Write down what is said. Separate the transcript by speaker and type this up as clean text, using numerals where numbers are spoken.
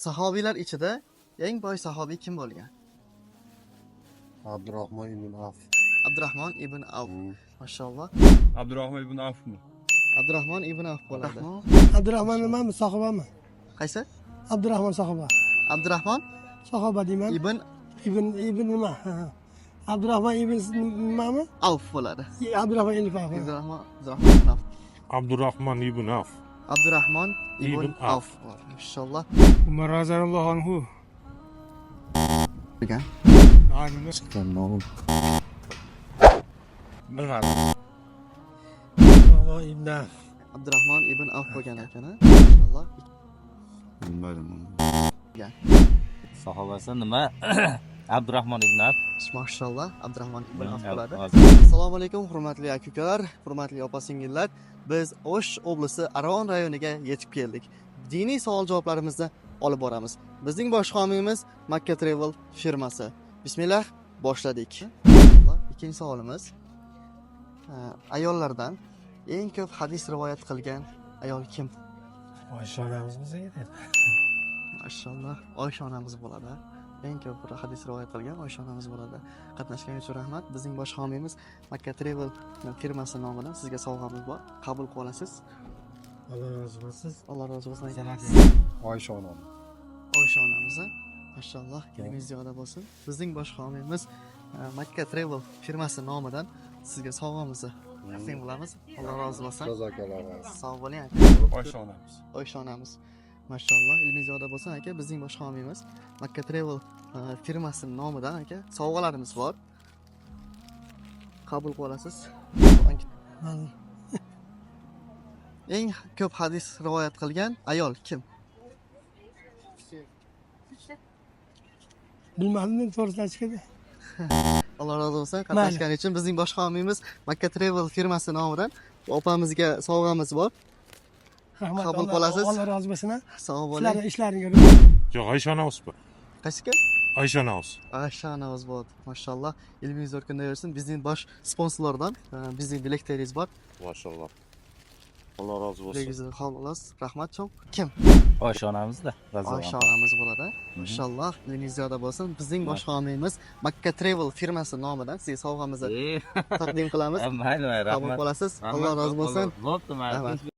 Speaker 1: Sahobiylar ichida eng boy sahobiy kim bo'lgan?
Speaker 2: Abdurahmon ibn Avf.
Speaker 1: Abdurahmon ibn Avf. Mashalloh.
Speaker 3: Abdurahmon ibn Avfmi?
Speaker 1: Abdurahmon ibn Avf bo'ladi.
Speaker 4: Abdurahmon nimami? Sahobami?
Speaker 1: Qaysi?
Speaker 4: Abdurahmon sahoba.
Speaker 1: Abdurahmon
Speaker 4: Sahoba deyman.
Speaker 1: ibn
Speaker 4: Nima? Abdurahmon ibn nimami?
Speaker 1: Avf bo'ladi.
Speaker 4: Abdurahmon ibn Avf.
Speaker 1: Abdurahmon ibn Avf.
Speaker 5: Abdurahmon ibn
Speaker 1: Abdurahmon ibn
Speaker 5: Avf.
Speaker 1: Avf. Mashalloh.
Speaker 6: Umar roziyallohu anhu.
Speaker 1: Bilgan.
Speaker 2: Chiqqan nomim.
Speaker 3: Bilmadim.
Speaker 4: Abdurahmon ibn Avf.
Speaker 1: Abdurahmon ibn Avf bo'lgan ekan. Mashalloh.
Speaker 2: Bilmadim.
Speaker 5: Sahobasi nima? Abdurahmon ibn Avf.
Speaker 1: Mashalloh. Abdurahmon ibn Avf bo'ladi.
Speaker 5: Hozir.
Speaker 1: Assalomu alaykum hurmatli aka-ukalar, hurmatli opa-singillar. Biz O'sh oblasti Aron rayoniga yetib keldik. Diniy savol-javoblarimizni olib boramiz. Bizning bosh homiyimiz Makka Travel firmasi. Bismillah, boshladik. Ikkinchi savolimiz. Ayollardan eng ko'p hadis rivoyat qilgan ayol kim?
Speaker 4: Oysha onamiz bizga.
Speaker 1: Mashalloh, Oysha onamiz bo'ladi. Eng ko'p hadis rivoyat qilgan Oysha onamiz bo'ladi. Qatnashganingiz uchun rahmat. Bizning bosh homiyimiz Makka Travel firmasi nomidan sizga sovg'amiz bor. Qabul qilib olasiz.
Speaker 4: Alloh rozi bo'lsin.
Speaker 1: Alloh rozi bo'lsin.
Speaker 2: Oysha onam.
Speaker 1: Oysha onamiz, mashalloh, ilmingiz ziyoda bo'lsin. Bizning bosh homiyimiz Makka Travel firmasi nomidan sizga sovg'amizni taqdim qilamiz. Alloh rozi bo'lsin.
Speaker 2: Jazakalloh.
Speaker 1: Sog' bo'ling aka.
Speaker 3: Oysha onamiz.
Speaker 1: Oysha onamiz. Mashalloh, ilmingiz ziyoda bo'lsin aka. Bizning bosh homiyimiz Makka Travel firmasi nomidan aka sovg'alarimiz bor. Qabul qilib olasiz. Eng ko'p hadis rivoyat qilgan ayol kim?
Speaker 4: Bilmadim, to'g'risini aytishga.
Speaker 1: Alloh rozi bo'lsin. Qatnashgani uchun bizning bosh homiyimiz Makka Travel firmasi nomidan opamizga sovg'amiz bor.
Speaker 4: Rahmat.
Speaker 1: Qabul qilasiz.
Speaker 4: Alloh rozi bo'lsin.
Speaker 1: Sog' bo'ling.
Speaker 4: Ishlaringiz
Speaker 6: Yo'q, Oysha onamiz bu.
Speaker 1: Qaysiga?
Speaker 6: Oysha onamiz.
Speaker 1: Oysha onamiz bor. Mashalloh. Ilmingiz o'rkinaversin. Bizning bosh sponsorlardan bizning direktoringiz bor.
Speaker 6: Mashalloh. Alloh rozi bo'lsin.
Speaker 1: Televizion xolos. Rahmat cho'q. Kim?
Speaker 5: Oysha onamizda.
Speaker 1: Oysha onamiz bo'ladi. Mashalloh, ilmingiz ziyoda bo'lsin. Bizning bosh homiyimiz Makka Travel firmasi nomidan sizga sovg'amizni taqdim qilamiz.
Speaker 5: Mayli,
Speaker 1: Qabul
Speaker 5: rahmat.
Speaker 1: qilasiz. Alloh rozi bo'lsin.
Speaker 5: Bo'pti, mayli.